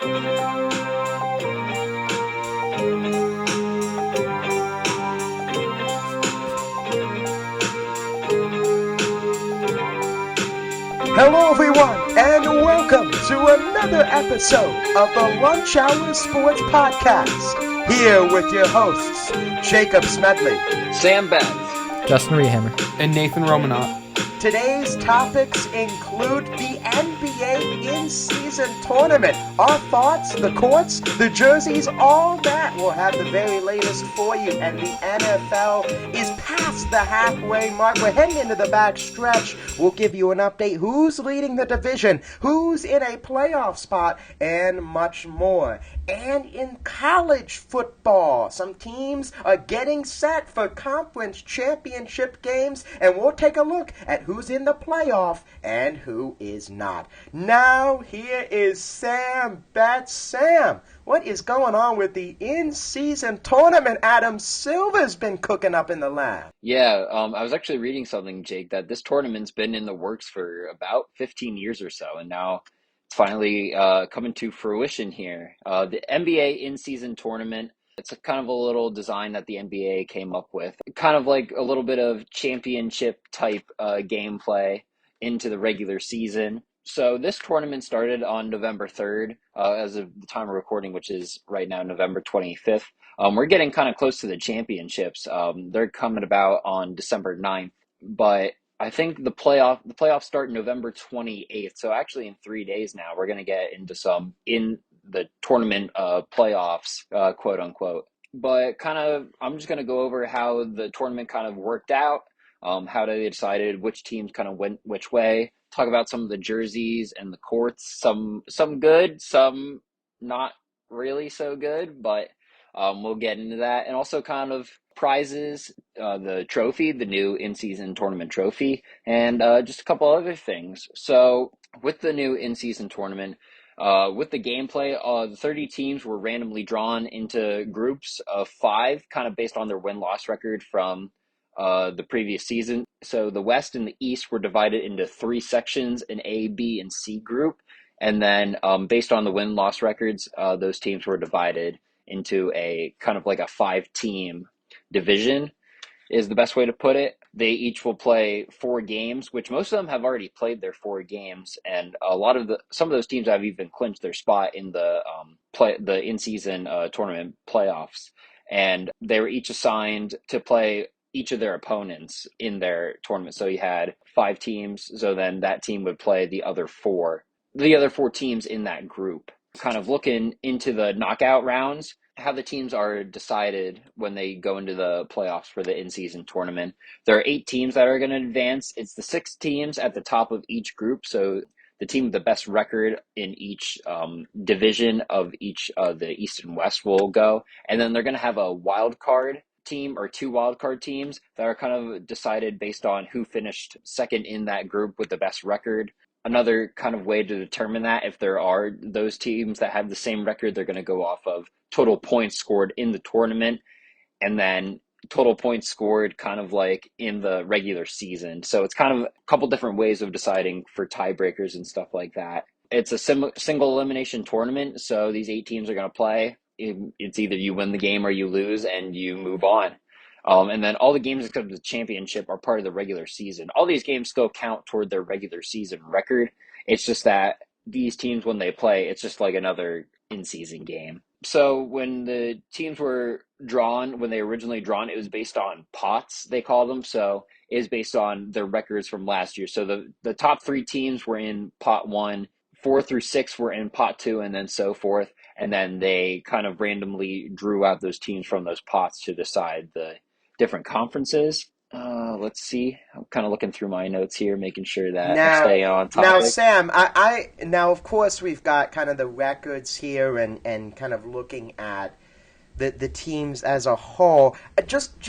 Hello everyone, and welcome to another episode of the Lunch Hour Sports Podcast. Here with your hosts, Jacob Smedley, Sam Benz, Justin Rehammer, and Nathan Romanot. Today's topics include the NBA in-season tournament. Our thoughts, the courts, the jerseys, all that. We'll have the very latest for you. And the NFL is past the halfway mark. We're heading into the back stretch. We'll give you an update. Who's leading the division? Who's in a playoff spot? And much more. And in college football, some teams are getting set for conference championship games. And we'll take a look at who's in the playoff and who is not. Now, here is Sam Betts. Sam, what is going on with the in-season tournament? Adam Silver's been cooking up in the lab. Yeah, I was actually reading something, Jake, that this tournament's been in the works for about 15 years or so, and now it's finally coming to fruition here. The NBA in-season tournament, it's kind of a little design that the NBA came up with, kind of like a little bit of championship type gameplay into the regular season. So this tournament started on November 3rd, as of the time of recording, which is right now November 25th. We're getting kind of close to the championships. They're coming about on December 9th, but I think the playoffs start November 28th. So actually in 3 days now, we're going to get into some in the tournament playoffs, quote unquote. But I'm just going to go over how the tournament kind of worked out, how they decided which teams kind of went which way, talk about some of the jerseys and the courts, some good, some not really so good, but we'll get into that. And also kind of prizes, the trophy, the new in-season tournament trophy, and just a couple other things. So with the new in-season tournament, with the gameplay, the 30 teams were randomly drawn into groups of 5, kind of based on their win-loss record from the previous season. So the West and the East were divided into 3 sections, an A, B, and C group. And then based on the win-loss records, those teams were divided into a kind of like a 5-team division is the best way to put it. They each will play 4 games, which most of them have already played their 4 games, and some of those teams have even clinched their spot in the in-season tournament playoffs. And they were each assigned to play each of their opponents in their tournament. So you had 5 teams, so then that team would play the other 4 teams in that group. Kind of looking into the knockout rounds, how the teams are decided when they go into the playoffs for the in-season tournament. There are 8 teams that are going to advance. It's the 6 teams at the top of each group. So the team with the best record in each division of each the East and West will go. And then they're going to have a wild card team or 2 wild card teams that are kind of decided based on who finished second in that group with the best record. Another kind of way to determine that, if there are those teams that have the same record, they're going to go off of total points scored in the tournament and then total points scored kind of like in the regular season. So it's kind of a couple different ways of deciding for tiebreakers and stuff like that. It's a single elimination tournament, so these 8 teams are going to play. It's either you win the game or you lose and you move on. And then all the games except the championship are part of the regular season. All these games still count toward their regular season record. It's just that these teams, when they play, it's just like another in-season game. So when the teams were drawn, when they originally drawn, it was based on pots, they call them. So it is based on their records from last year. So the top 3 teams were in pot 1, 4 through 6 were in pot 2, and then so forth. And then they kind of randomly drew out those teams from those pots to decide the different conferences. Let's see. I'm kind of looking through my notes here, making sure that I stay on topic. Now, Sam, now of course we've got kind of the records here and kind of looking at the teams as a whole. Just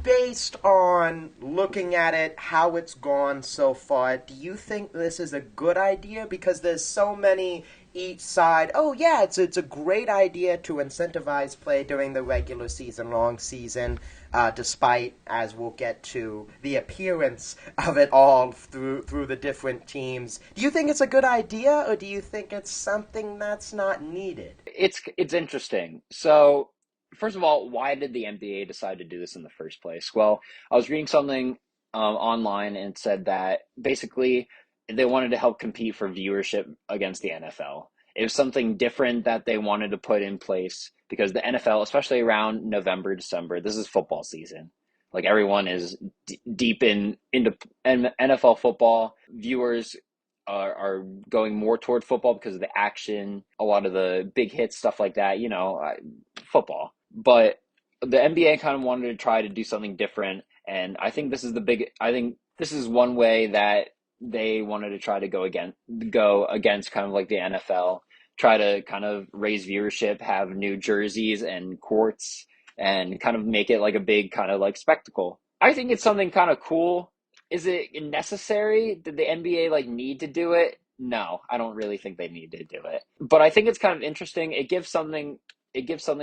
based on looking at it, how it's gone so far, do you think this is a good idea? Because there's so many each side. Oh yeah, it's a great idea to incentivize play during the regular season, long season. despite, as we'll get to, the appearance of it all through the different teams. Do you think it's a good idea, or do you think it's something that's not needed? It's interesting. So, first of all, why did the NBA decide to do this in the first place? Well, I was reading something online and it said that basically they wanted to help compete for viewership against the NFL. It was something different that they wanted to put in place because the NFL, especially around November, December, this is football season. Like everyone is deep into NFL football. Viewers are going more toward football because of the action, a lot of the big hits, stuff like that, football. But the NBA kind of wanted to try to do something different. And I think this is one way that they wanted to try to go against kind of like the NFL, try to kind of raise viewership, have new jerseys and courts, and kind of make it like a big kind of like spectacle. I think it's something kind of cool. Is it necessary? Did the NBA like need to do it? No, I don't really think they need to do it. But I think it's kind of interesting. It gives something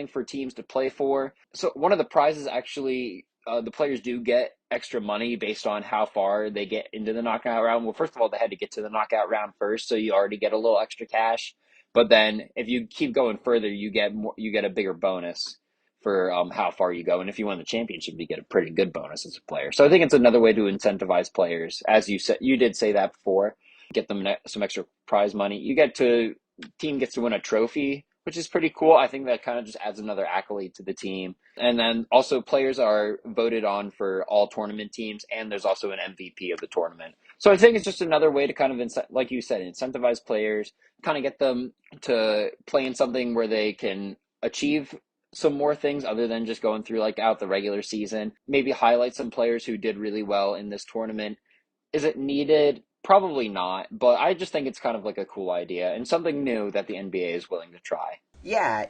for teams to play for. So one of the prizes actually the players do get extra money based on how far they get into the knockout round. Well, first of all, they had to get to the knockout round first, so you already get a little extra cash. But then if you keep going further, you get a bigger bonus for how far you go. And if you win the championship, you get a pretty good bonus as a player. So I think it's another way to incentivize players. As you said, you did say that before, get them some extra prize money. Team gets to win a trophy, which is pretty cool. I think that kind of just adds another accolade to the team. And then also players are voted on for all tournament teams, and there's also an MVP of the tournament. So I think it's just another way to kind of, like you said, incentivize players, kind of get them to play in something where they can achieve some more things other than just going through like out the regular season. Maybe highlight some players who did really well in this tournament. Is it needed? Probably not, but I just think it's kind of like a cool idea and something new that the NBA is willing to try. Yeah,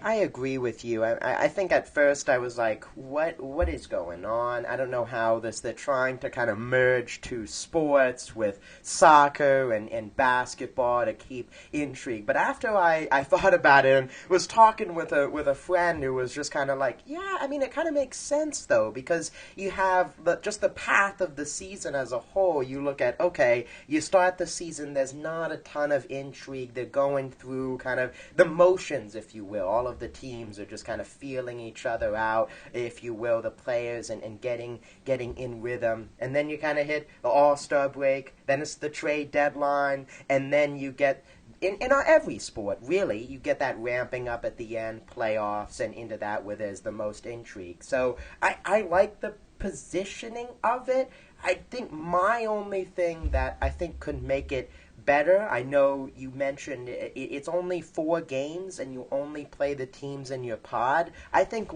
I agree with you. I think at first I was like, what is going on? I don't know how they're trying to kind of merge two sports with soccer and basketball to keep intrigue. But after I thought about it and was talking with a friend who was just kind of like, yeah, I mean, it kind of makes sense though, because you have just the path of the season as a whole. You look at, okay, you start the season, there's not a ton of intrigue. They're going through kind of the motions, if you will. All of the teams are just kind of feeling each other out, if you will, the players, and getting in rhythm. And then you kind of hit the All-Star break, then it's the trade deadline, and then you get in every sport, really, you get that ramping up at the end, playoffs, and into that where there's the most intrigue. So I like the positioning of it. I think my only thing that I think could make it better, I know you mentioned it's only 4 games and you only play the teams in your pod. I think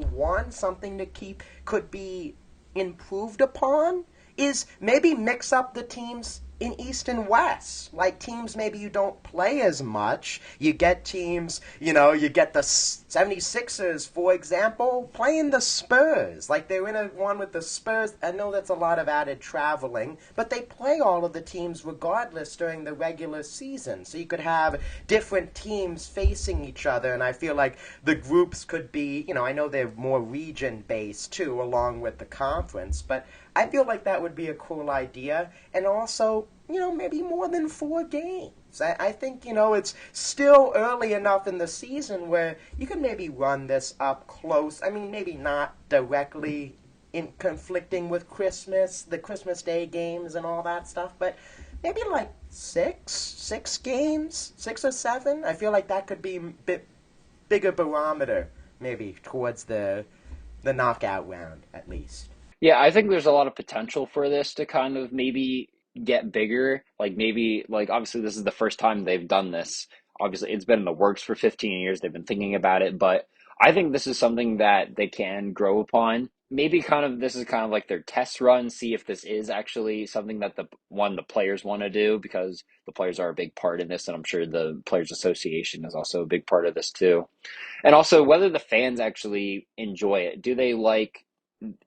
something to keep could be improved upon is maybe mix up the teams in East and West. Like teams maybe you don't play as much. You get teams, you get the 76ers, for example, playing the Spurs. Like they're in one with the Spurs. I know that's a lot of added traveling, but they play all of the teams regardless during the regular season. So you could have different teams facing each other, and I feel like the groups could be, I know they're more region-based too, along with the conference, but I feel like that would be a cool idea. And also, maybe more than 4 games. I think, it's still early enough in the season where you can maybe run this up close. I mean, maybe not directly in conflicting with Christmas, the Christmas Day games and all that stuff, but maybe like six games, 6 or 7. I feel like that could be a bit bigger barometer, maybe, towards the knockout round, at least. Yeah, I think there's a lot of potential for this to kind of maybe get bigger. Like maybe like obviously this is the first time they've done this. Obviously it's been in the works for 15 years. They've been thinking about it, but I think this is something that they can grow upon. Maybe kind of this is kind of like their test run, see if this is actually something that the players want to do because the players are a big part in this and I'm sure the Players Association is also a big part of this too. And also whether the fans actually enjoy it. Do they like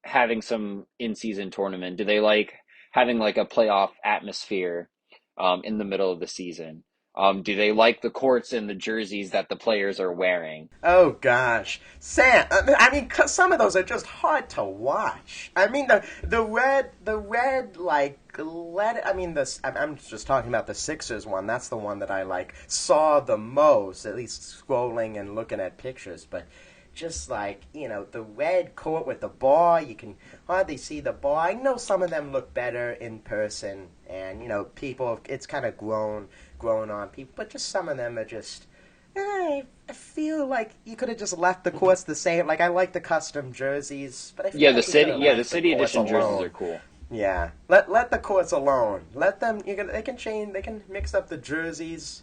having some in-season tournament? Do they like having like a playoff atmosphere in the middle of the season? Do they like the courts and the jerseys that the players are wearing? Oh gosh, Sam. I mean, 'cause some of those are just hard to watch. I mean, the red like let. I mean, this. I'm just talking about the Sixers one. That's the one that I like saw the most, at least scrolling and looking at pictures. But just like the red court with the bar, you can hardly see the bar. I know some of them look better in person, and people. It's kind of grown on people, but just some of them are just. I feel like you could have just left the courts the same. Like I like the custom jerseys, but I feel Yeah, the like you could city, have yeah, the left the city courts edition jerseys are alone. cool. Yeah, let the courts alone. Let them. They can change. They can mix up the jerseys,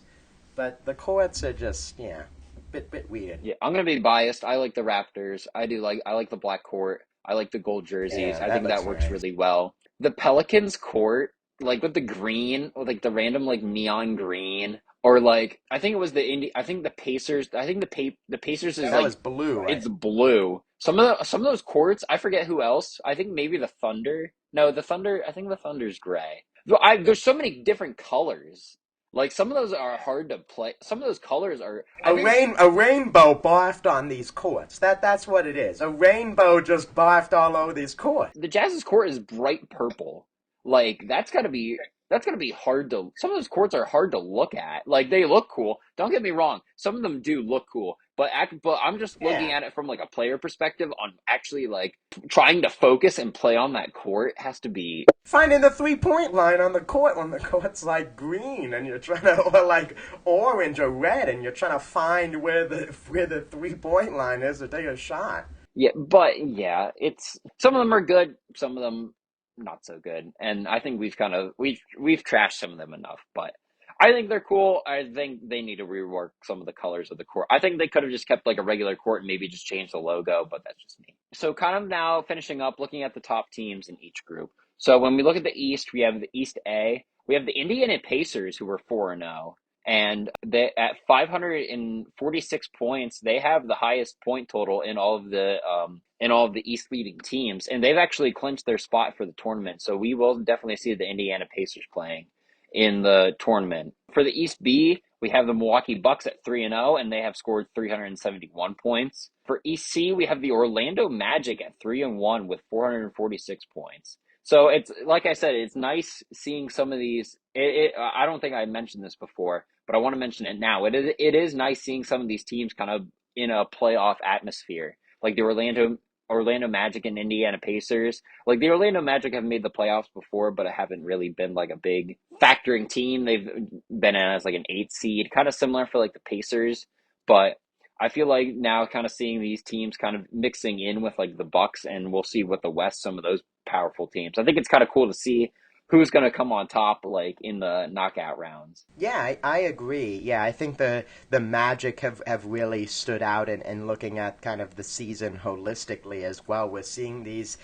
but the courts are just a bit weird. Yeah, I'm gonna be biased. I like the Raptors. I like the black court. I like the gold jerseys. Yeah, I that think that looks works nice. really well. The Pelicans court, like with the green, or like the random like neon green, or like I think it was I think the Pacers. I think the Pacers is That like was blue, right? it's blue. Some of those courts, I forget who else. I think maybe the Thunder. No, the Thunder. I think the Thunder's gray. There's so many different colors. Like some of those are hard to play. Some of those colors are. I think A rainbow barfed on these courts. That's what it is. A rainbow just barfed all over these courts. the Jazz's court is bright purple. Like that's gotta be hard to. Some of those courts are hard to look at. Like they look cool. Don't get me wrong. Some of them do look cool. But I'm just looking Yeah. at it from like a player perspective on actually like trying to focus and play on that court has to be. Finding the 3-point line on the court when the court's like green and you're trying to, or like orange or red, and you're trying to find where the 3-point line is to take a shot. Yeah, but yeah, it's some of them are good, some of them not so good, and I think we've trashed some of them enough. But I think they're cool. I think they need to rework some of the colors of the court. I think they could have just kept like a regular court and maybe just changed the logo, but that's just me. So kind of now finishing up, looking at the top teams in each group. So when we look at the East, we have the East A. We have the Indiana Pacers who were 4-0. And they at 546 points, they have the highest point total in all of the East leading teams, and they've actually clinched their spot for the tournament. So we will definitely see the Indiana Pacers playing in the tournament. For the East B, we have the Milwaukee Bucks at 3-0, and they have scored 371 points. For East C, we have the Orlando Magic at 3-1 with 446 points. So it's like I said, it's nice seeing some of these. I don't think I mentioned this before, but I want to mention it now. It is nice seeing some of these teams kind of in a playoff atmosphere, like the Orlando Magic and Indiana Pacers. Like the Orlando Magic have made the playoffs before, but it haven't really been like a big factoring team. They've been in as like an 8 seed, kind of similar for like the Pacers, but I feel like now kind of seeing these teams kind of mixing in with like the Bucks, and we'll see what the West, some of those powerful teams. I think it's kind of cool to see who's going to come on top like in the knockout rounds. Yeah, I agree. Yeah, I think the Magic have really stood out in looking at kind of the season holistically as well. We're seeing these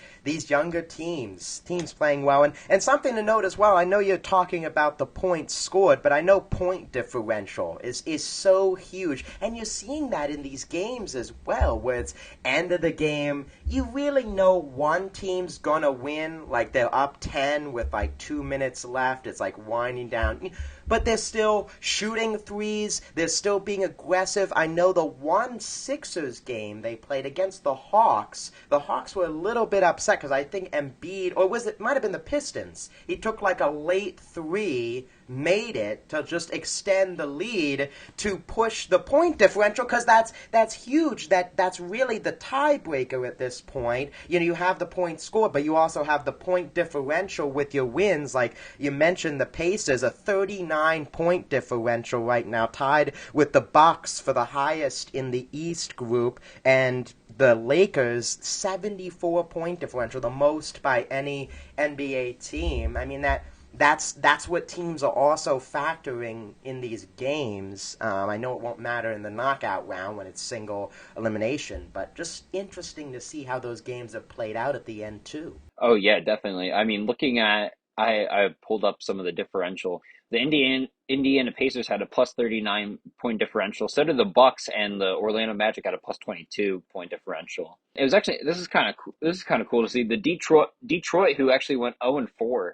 younger teams playing well, and something to note as well. I know you're talking about the points scored, but I know point differential is so huge, and you're seeing that in these games as well, where it's end of the game, you really know one team's gonna win, like they're up 10 with like 2 minutes left. It's like winding down, but they're still shooting threes. They're still being aggressive. I know the one Sixers game they played against the Hawks. The Hawks were a little bit upset because I think Embiid, or was it might have been the Pistons. He took like a late three, made it to just extend the lead to push the point differential, because that's huge. That's really the tiebreaker at this point. You have the point scored, but you also have the point differential with your wins. Like you mentioned, the Pacers, a 39-point differential right now, tied with the Bucks for the highest in the East group, and the Lakers 74-point differential, the most by any NBA team. I mean that's what teams are also factoring in these games. I know it won't matter in the knockout round when it's single elimination, but just interesting to see how those games have played out at the end too. Oh yeah, definitely. I mean, looking at I pulled up some of the differential. The Indiana Pacers had a plus 39 point differential. So did the Bucks, and the Orlando Magic had a plus 22 point differential. It was actually this is kind of cool. This is kind of cool to see the Detroit who actually went 0-4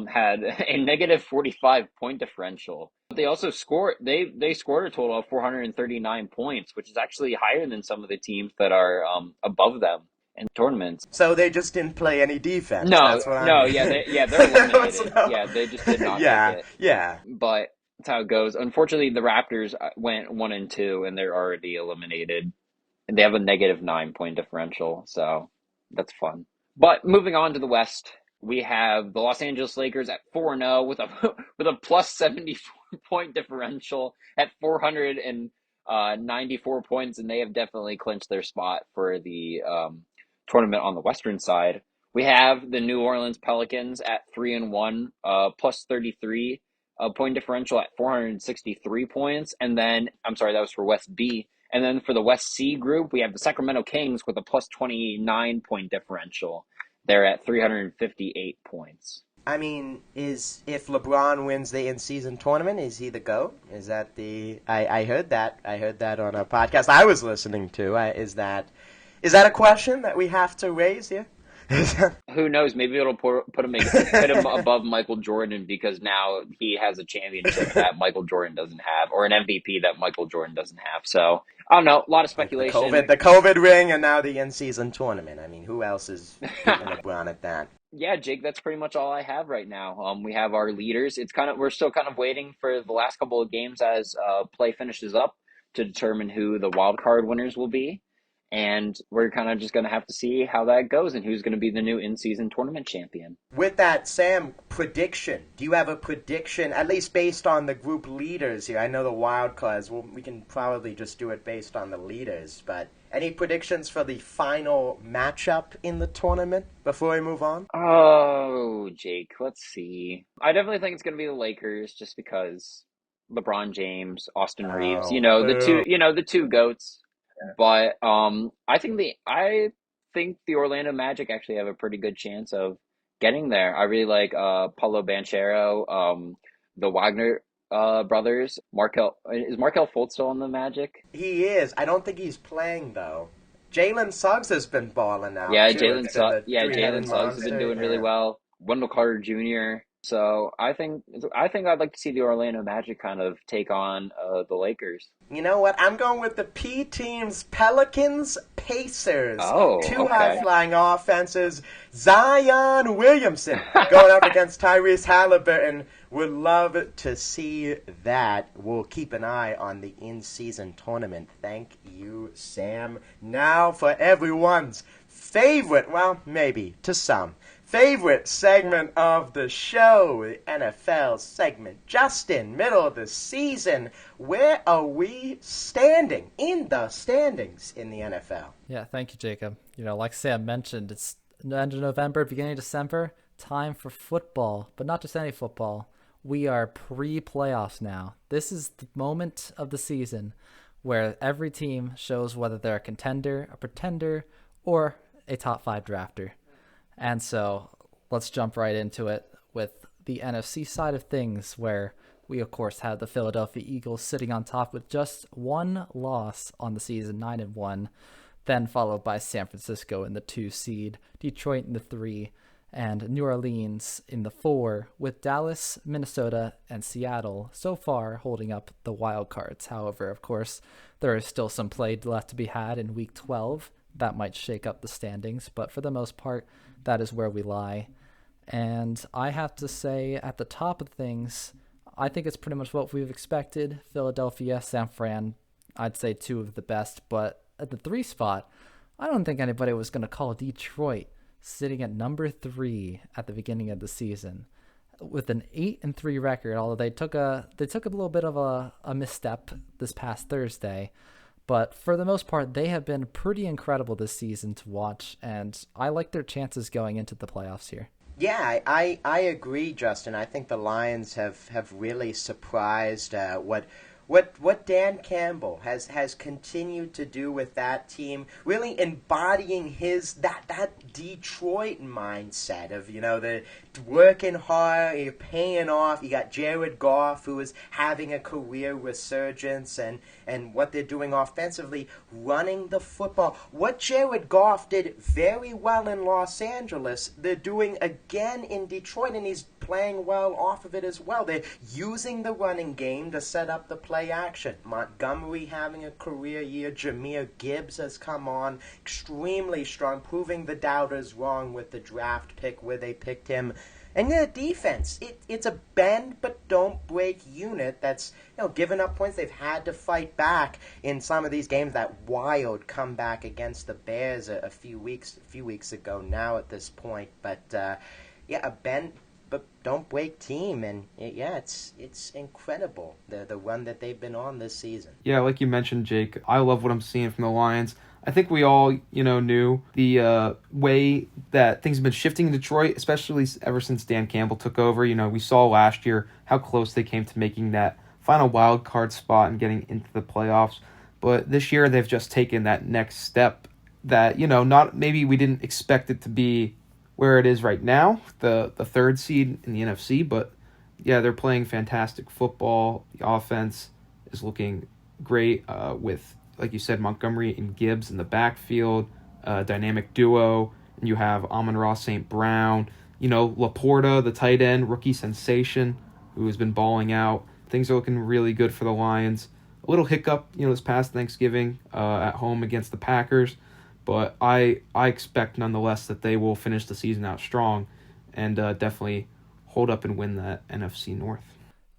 had a negative 45 point differential. But they also scored. They scored a total of 439 points, which is actually higher than some of the teams that are above them in tournaments. So they just didn't play any defense. No, That's what I'm. no, they're eliminated. No. Yeah, they just did not make Yeah, it. yeah. But that's how it goes. Unfortunately, the Raptors went 1-2, and they're already eliminated. And they have a negative 9 point differential, so that's fun. But moving on to the West, we have the Los Angeles Lakers at 4-0 with a with a plus 74 point differential at 494 points, and they have definitely clinched their spot for the tournament on the Western side. We have the New Orleans Pelicans at 3-1, plus 33 point differential at 463 points, and then I'm sorry, that was for West B. And then for the West C group, we have the Sacramento Kings with a plus 29 point differential. They're at 358 points. I mean, if LeBron wins the in-season tournament, is he the GOAT? Is that the? I heard that. I heard that on a podcast I was listening to. Is that a question that we have to raise here? Who knows? Maybe it'll put him above Michael Jordan because now he has a championship that Michael Jordan doesn't have, or an MVP that Michael Jordan doesn't have. So I don't know. A lot of speculation. The COVID ring, and now the in-season tournament. I mean, who else is beating LeBron at that? Yeah, Jake, that's pretty much all I have right now. We have our leaders. We're still kind of waiting for the last couple of games as play finishes up to determine who the wild card winners will be. And we're kind of just going to have to see how that goes and who's going to be the new in-season tournament champion. With that, Sam, prediction. Do you have a prediction, at least based on the group leaders here? I know the wild cards, well, we can probably just do it based on the leaders, but any predictions for the final matchup in the tournament before we move on? Oh, Jake, let's see. I definitely think it's going to be the Lakers just because LeBron James, Austin Reeves, the two GOATs. But I think the Orlando Magic actually have a pretty good chance of getting there. I really like Paulo Banchero, the Wagner brothers. Is Markelle Fultz still on the Magic? He is. I don't think he's playing though. Jalen Suggs has been balling out. Yeah, too. Jalen Suggs has been doing really well. Wendell Carter Jr. So I think I'd like to see the Orlando Magic kind of take on the Lakers. You know what? I'm going with the P teams, Pelicans, Pacers. Oh, Two okay. high-flying offenses. Zion Williamson going up against Tyrese Halliburton. Would love to see that. We'll keep an eye on the in-season tournament. Thank you, Sam. Now for everyone's favorite, well, maybe to some, favorite segment of the show, the NFL segment. Justin, middle of the season, where are we standing in the standings in the NFL? Yeah, thank you, Jacob. Like Sam mentioned, it's the end of November, beginning of December, time for football, but not just any football. We are pre-playoffs now. This is the moment of the season where every team shows whether they're a contender, a pretender, or a top 5 drafter. And so let's jump right into it with the NFC side of things, where we, of course, have the Philadelphia Eagles sitting on top with just one loss on the season, 9-1, then followed by San Francisco in the 2 seed, Detroit in the 3, and New Orleans in the 4, with Dallas, Minnesota, and Seattle so far holding up the wild cards. However, of course, there is still some play left to be had in Week 12. That might shake up the standings, but for the most part, that is where we lie. And I have to say, at the top of things, I think it's pretty much what we've expected. Philadelphia, San Fran, I'd say 2 of the best. But at the 3 spot, I don't think anybody was going to call Detroit sitting at number 3 at the beginning of the season with an 8-3 record. Although they took a little bit of a misstep this past Thursday. But for the most part, they have been pretty incredible this season to watch, and I like their chances going into the playoffs here. Yeah, I agree, Justin. I think the Lions have really surprised what what Dan Campbell has continued to do with that team, really embodying his that Detroit mindset of, the working hard, you're paying off. You got Jared Goff, who is having a career resurgence, and what they're doing offensively, running the football. What Jared Goff did very well in Los Angeles, they're doing again in Detroit, and he's playing well off of it as well. They're using the running game to set up the play action. Montgomery having a career year. Jahmyr Gibbs has come on extremely strong, proving the doubters wrong with the draft pick where they picked him. And the defense, it's a bend but don't break unit that's giving up points. They've had to fight back in some of these games. That wild comeback against the Bears a few weeks ago now at this point. But a bend but don't break team, and it's incredible the run that they've been on this season. Yeah, like you mentioned, Jake, I love what I'm seeing from the Lions. I think we all, knew the way that things have been shifting in Detroit, especially ever since Dan Campbell took over. We saw last year how close they came to making that final wild card spot and getting into the playoffs. But this year they've just taken that next step that, not maybe we didn't expect it to be where it is right now, the third seed in the NFC. But, yeah, they're playing fantastic football. The offense is looking great with, like you said, Montgomery and Gibbs in the backfield, dynamic duo. And you have Amon-Ra St. Brown, Laporta, the tight end, rookie sensation, who has been balling out. Things are looking really good for the Lions. A little hiccup, this past Thanksgiving at home against the Packers. But I expect nonetheless that they will finish the season out strong and definitely hold up and win that NFC North.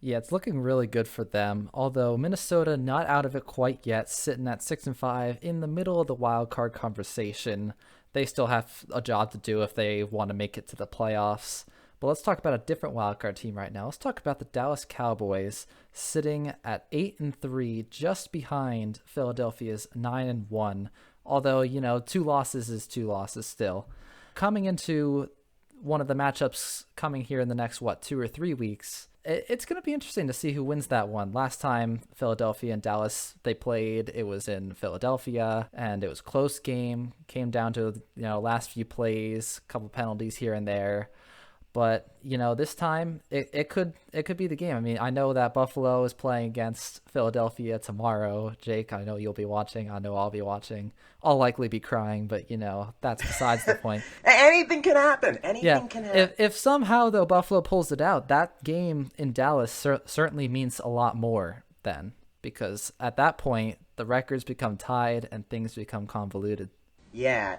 Yeah, it's looking really good for them. Although Minnesota not out of it quite yet, sitting at 6-5 in the middle of the wild card conversation. They still have a job to do if they want to make it to the playoffs. But let's talk about a different wild card team right now. Let's talk about the Dallas Cowboys, sitting at 8-3, just behind Philadelphia's 9-1. Although, 2 losses is 2 losses still. Coming into one of the matchups coming here in the next, 2 or 3 weeks, it's going to be interesting to see who wins that one. Last time Philadelphia and Dallas, they played, it was in Philadelphia, and it was a close game. Came down to, last few plays, a couple penalties here and there. But, this time it could be the game. I mean, I know that Buffalo is playing against Philadelphia tomorrow. Jake, I know you'll be watching. I know I'll be watching. I'll likely be crying, but, that's besides the point. Anything can happen. Anything can happen. If somehow, though, Buffalo pulls it out, that game in Dallas certainly means a lot more then. Because at that point, the records become tied and things become convoluted. Yeah.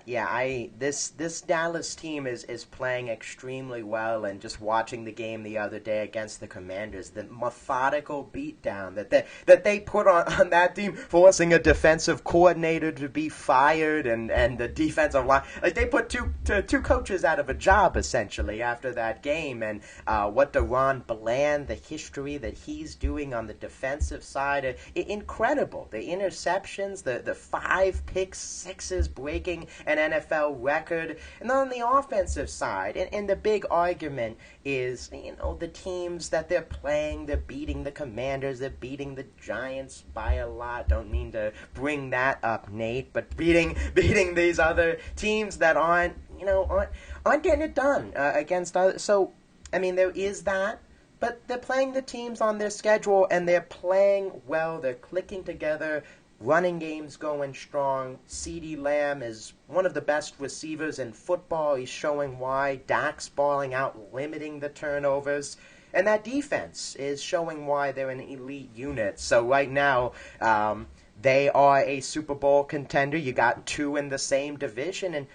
This Dallas team is playing extremely well, and just watching the game the other day against the Commanders, the methodical beatdown that they put on that team, forcing a defensive coordinator to be fired, and the defensive line, like they put two coaches out of a job essentially after that game, and what DeRon Bland, the history that he's doing on the defensive side, incredible. The interceptions, the 5 picks, 6s breaking an NFL record. And then on the offensive side, and the big argument is, the teams that they're playing, they're beating the Commanders, they're beating the Giants by a lot. Don't mean to bring that up, Nate, but beating these other teams that aren't getting it done against others. So, I mean, there is that. But they're playing the teams on their schedule, and they're playing well. They're clicking together. Running game's going strong. CeeDee Lamb is one of the best receivers in football. He's showing why. Dak's balling out, limiting the turnovers. And that defense is showing why they're an elite unit. So right now, they are a Super Bowl contender. You got 2 in the same division, and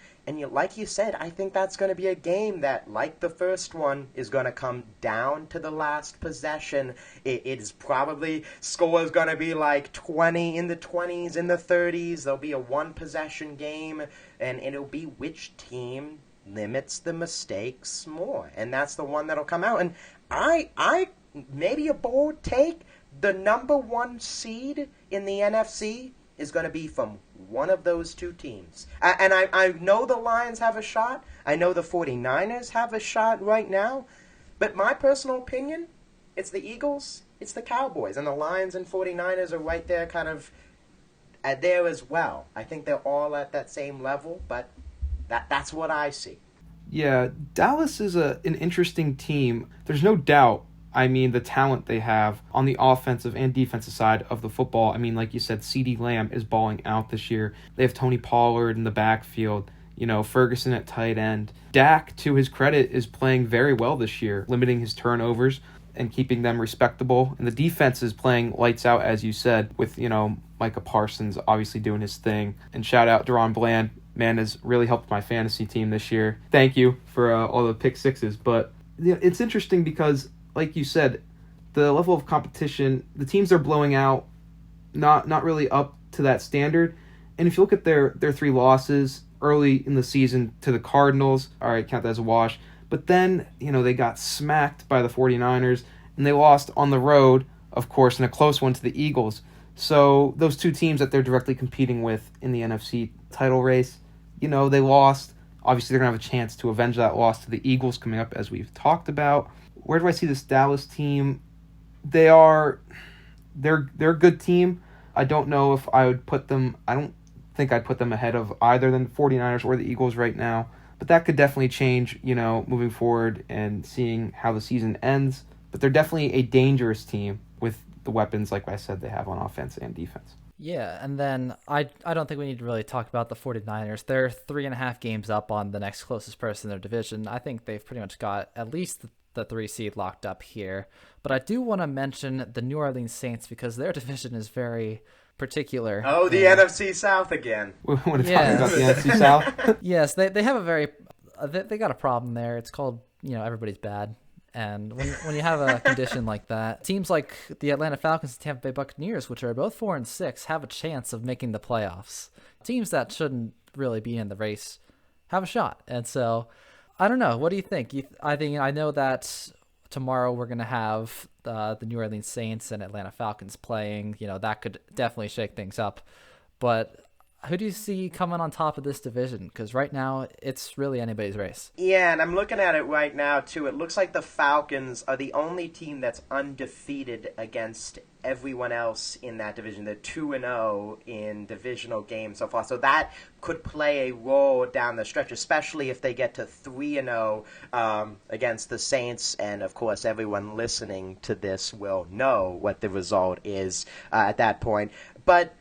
like you said, I think that's going to be a game that, like the first one, is going to come down to the last possession. It is probably, score is going to be like 20 in the 20s, in the 30s. There'll be a 1-possession game, and it'll be which team limits the mistakes more. And that's the one that'll come out. And I maybe a bold take, the number 1 seed in the NFC is going to be from one of those 2 teams. And I know the Lions have a shot. I know the 49ers have a shot right now. But my personal opinion, it's the Eagles it's the Cowboys. And the Lions and 49ers are right there kind of there as well. I think they're all at that same level, but that's what I see. Yeah, Dallas is an interesting team. There's no doubt. I mean, the talent they have on the offensive and defensive side of the football. I mean, like you said, CeeDee Lamb is balling out this year. They have Tony Pollard in the backfield, Ferguson at tight end. Dak, to his credit, is playing very well this year, limiting his turnovers and keeping them respectable. And the defense is playing lights out, as you said, with, Micah Parsons obviously doing his thing. And shout out Deron Bland. Man, has really helped my fantasy team this year. Thank you for all the pick sixes. But it's interesting because, like you said, the level of competition, the teams they're blowing out, not really up to that standard. And if you look at their 3 losses early in the season to the Cardinals, all right, count that as a wash. But then, they got smacked by the 49ers, and they lost on the road, of course, in a close one to the Eagles. So those 2 teams that they're directly competing with in the NFC title race, they lost. Obviously, they're going to have a chance to avenge that loss to the Eagles coming up, as we've talked about. Where do I see this Dallas team? They're a good team. I don't know if I would put them, I don't think I'd put them ahead of either the 49ers or the Eagles right now. But that could definitely change, moving forward and seeing how the season ends. But they're definitely a dangerous team with the weapons, like I said, they have on offense and defense. Yeah, and then I don't think we need to really talk about the 49ers. They're 3.5 games up on the next closest person in their division. I think they've pretty much got at least the 3 seed locked up here. But I do want to mention the New Orleans Saints because their division is very particular. Oh, the NFC South again. We want to talk about the NFC South? Yes, they have a very they got a problem there. It's called, everybody's bad. And when you have a condition like that, teams like the Atlanta Falcons and Tampa Bay Buccaneers, which are both 4-6, have a chance of making the playoffs. Teams that shouldn't really be in the race have a shot. And so, I don't know. What do you think? I know that tomorrow we're going to have the New Orleans Saints and Atlanta Falcons playing. That could definitely shake things up. But who do you see coming on top of this division? Because right now, it's really anybody's race. Yeah, and I'm looking at it right now, too. It looks like the Falcons are the only team that's undefeated against everyone else in that division. They're 2-0 in divisional games so far. So that could play a role down the stretch, especially if they get to 3-0 against the Saints. And, of course, everyone listening to this will know what the result is at that point. But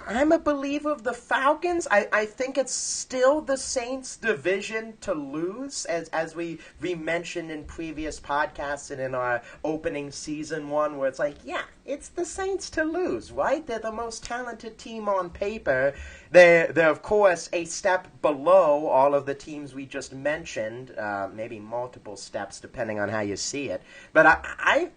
I'm a believer of the Falcons. I think it's still the Saints' division to lose, as we mentioned in previous podcasts and in our opening season one, where it's like, yeah, it's the Saints to lose, right? They're the most talented team on paper. They're of course, a step below all of the teams we just mentioned, maybe multiple steps depending on how you see it. But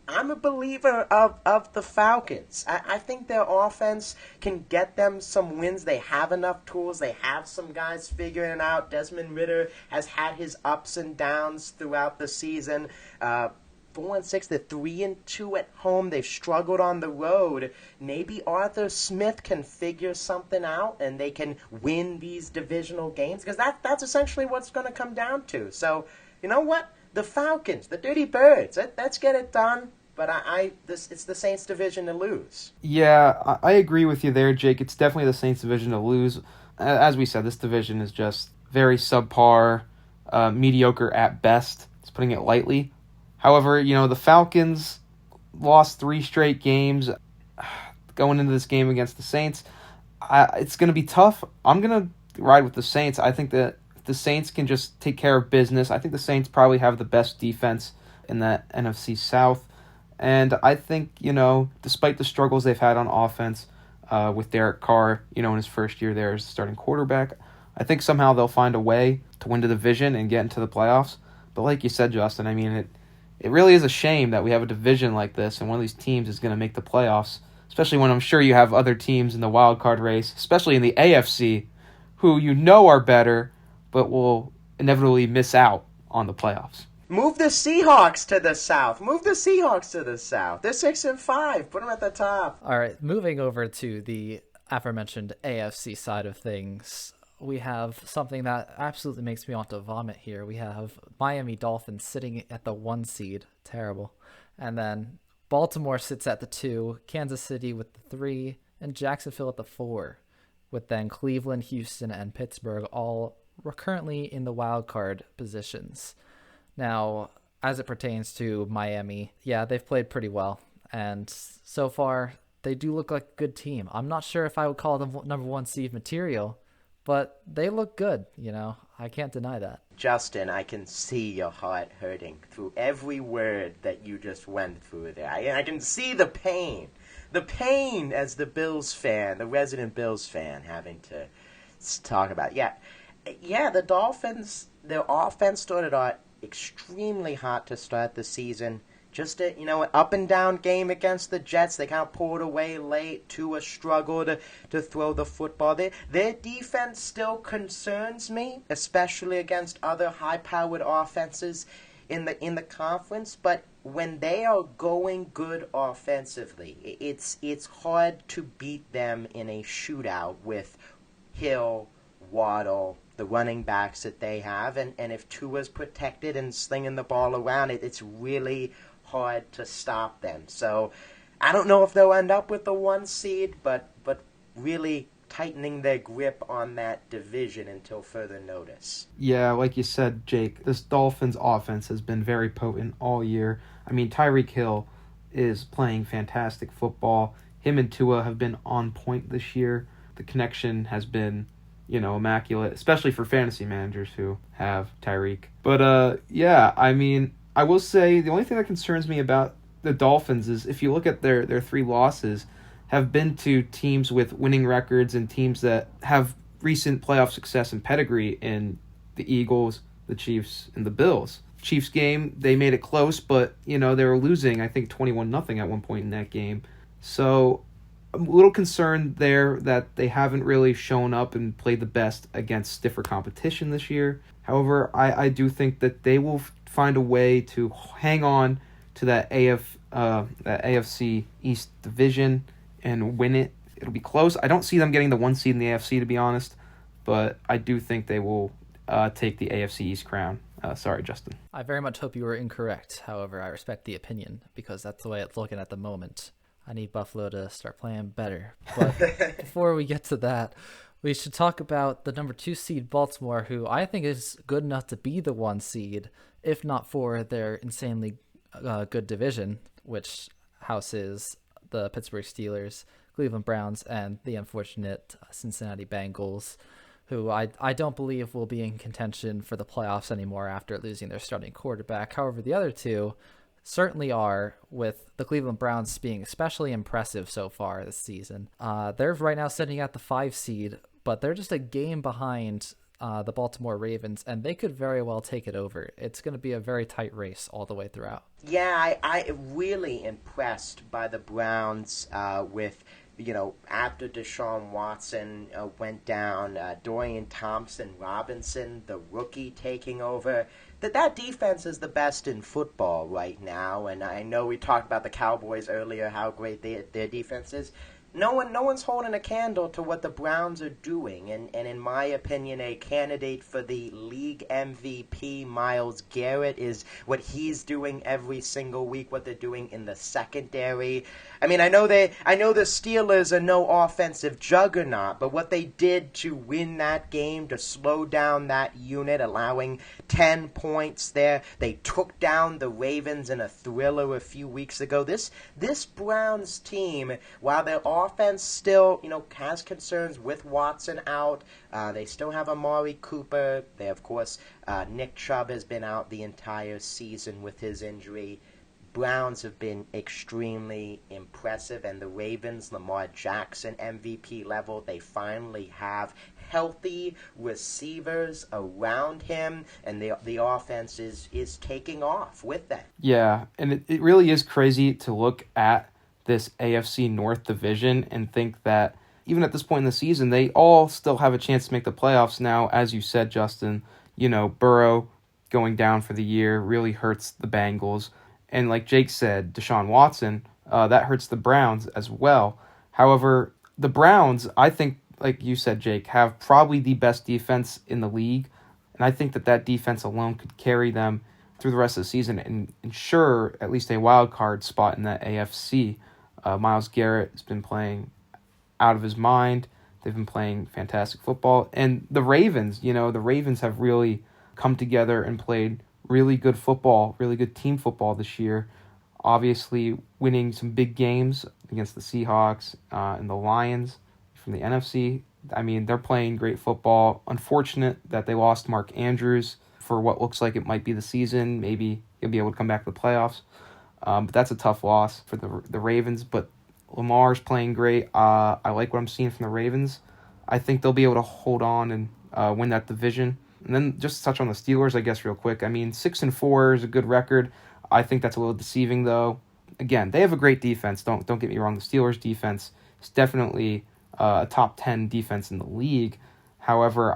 I'm a believer of the Falcons. I think their offense can get them some wins. They have enough tools. They have some guys figuring it out. Desmond Ridder has had his ups and downs throughout the season. 4-6, they're 3-2 at home. They've struggled on the road. Maybe Arthur Smith can figure something out and they can win these divisional games, because that's essentially what's going to come down to. So, you know what? The Falcons, the Dirty Birds, let's get it done. But it's the Saints' division to lose. Yeah, I agree with you there, Jake. It's definitely the Saints' division to lose. As we said, this division is just very subpar, mediocre at best. It's putting it lightly. However, the Falcons lost 3 straight games going into this game against the Saints. It's going to be tough. I'm going to ride with the Saints. I think that if the Saints can just take care of business, I think the Saints probably have the best defense in that NFC South. And I think, despite the struggles they've had on offense with Derek Carr, in his first year there as starting quarterback, I think somehow they'll find a way to win the division and get into the playoffs. But like you said, Justin, I mean, it really is a shame that we have a division like this and one of these teams is going to make the playoffs, especially when I'm sure you have other teams in the wild card race, especially in the AFC, who are better, but will inevitably miss out on the playoffs. Move the Seahawks to the South. They're 6-5. Put them at the top. All right, moving over to the aforementioned AFC side of things, we have something that absolutely makes me want to vomit here. We have Miami Dolphins sitting at the 1 seed. Terrible. And then Baltimore sits at the 2, Kansas City with the 3, and Jacksonville at the 4, with then Cleveland, Houston, and Pittsburgh all currently in the wild card positions. Now, as it pertains to Miami, yeah, they've played pretty well, and so far they do look like a good team. I'm not sure if I would call them number 1 seed material, but they look good, I can't deny that. Justin, I can see your heart hurting through every word that you just went through there. I can see the pain. The pain as the Bills fan, the resident Bills fan, having to talk about. Yeah, the Dolphins, their offense started out extremely hot to start the season. Just an up and down game against the Jets. They kind of pulled away late. Tua struggled to throw the football. Their defense still concerns me, especially against other high-powered offenses in the conference. But when they are going good offensively, it's hard to beat them in a shootout with Hill, Waddle, the running backs that they have, and if Tua's protected and slinging the ball around, it's really hard to stop them. So I don't know if they'll end up with the 1 seed, but really tightening their grip on that division until further notice. Yeah, like you said, Jake, this Dolphins offense has been very potent all year. I mean, Tyreek Hill is playing fantastic football. Him and Tua have been on point this year. The connection has been, immaculate, especially for fantasy managers who have Tyreek. But, yeah, I mean, I will say the only thing that concerns me about the Dolphins is if you look at their 3 losses have been to teams with winning records and teams that have recent playoff success and pedigree in the Eagles, the Chiefs, and the Bills. Chiefs game, they made it close, but, they were losing, I think, 21-0 at one point in that game. So I'm a little concerned there that they haven't really shown up and played the best against stiffer competition this year. However, I do think that they will find a way to hang on to that AFC East division and win it. It'll be close. I don't see them getting the 1 seed in the AFC, to be honest, but I do think they will take the AFC East crown. Sorry, Justin. I very much hope you were incorrect. However, I respect the opinion because that's the way it's looking at the moment. I need Buffalo to start playing better. But before we get to that, we should talk about the number 2 seed Baltimore, who I think is good enough to be the 1 seed, if not for their insanely good division, which houses the Pittsburgh Steelers, Cleveland Browns, and the unfortunate Cincinnati Bengals, who I don't believe will be in contention for the playoffs anymore after losing their starting quarterback. However, the other two certainly are, with the Cleveland Browns being especially impressive so far this season. They're right now sitting at the 5 seed, but they're just a game behind the Baltimore Ravens, and they could very well take it over. It's going to be a very tight race all the way throughout. Yeah, I really impressed by the Browns with, after Deshaun Watson went down, Dorian Thompson-Robinson, the rookie, taking over. That defense is the best in football right now, and I know we talked about the Cowboys earlier, how great their defense is. No one's holding a candle to what the Browns are doing, and in my opinion, a candidate for the league MVP, Myles Garrett, is what he's doing every single week, what they're doing in the secondary. I mean, I know the Steelers are no offensive juggernaut, but what they did to win that game, to slow down that unit, allowing 10 points there. They took down the Ravens in a thriller a few weeks ago. This Browns team, while their offense still, has concerns with Watson out, they still have Amari Cooper. They, of course, Nick Chubb has been out the entire season with his injury. Browns have been extremely impressive, and the Ravens, Lamar Jackson, MVP level, they finally have healthy receivers around him, and the offense is taking off with that. Yeah, and it really is crazy to look at this AFC North division and think that even at this point in the season, they all still have a chance to make the playoffs now. As you said, Justin, Burrow going down for the year really hurts the Bengals. And like Jake said, Deshaun Watson, that hurts the Browns as well. However, the Browns, I think, like you said, Jake, have probably the best defense in the league. And I think that defense alone could carry them through the rest of the season and ensure at least a wild card spot in that AFC. Myles Garrett has been playing out of his mind. They've been playing fantastic football. And the Ravens, the Ravens have really come together and played really good football, really good team football this year. Obviously winning some big games against the Seahawks and the Lions from the NFC. I mean, they're playing great football. Unfortunate that they lost Mark Andrews for what looks like it might be the season. Maybe he'll be able to come back to the playoffs. But that's a tough loss for the Ravens. But Lamar's playing great. I like what I'm seeing from the Ravens. I think they'll be able to hold on and win that division. And then just to touch on the Steelers, I guess, real quick. I mean, 6-4 is a good record. I think that's a little deceiving, though. Again, they have a great defense. Don't get me wrong. The Steelers' defense is definitely a top 10 defense in the league. However,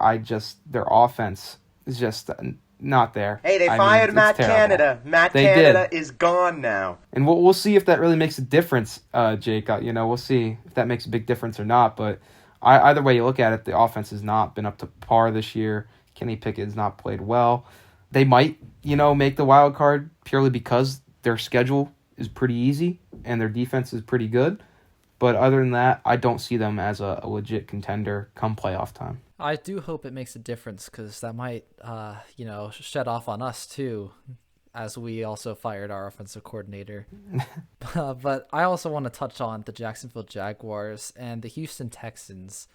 their offense is just not there. Hey, they fired Matt Canada. Matt Canada is gone now. And we'll see if that really makes a difference, Jake. We'll see if that makes a big difference or not. But either way you look at it, the offense has not been up to par this year. Kenny Pickett has not played well. They might, make the wild card purely because their schedule is pretty easy and their defense is pretty good. But other than that, I don't see them as a legit contender come playoff time. I do hope it makes a difference because that might, shed off on us too, as we also fired our offensive coordinator. But I also want to touch on the Jacksonville Jaguars and the Houston Texans,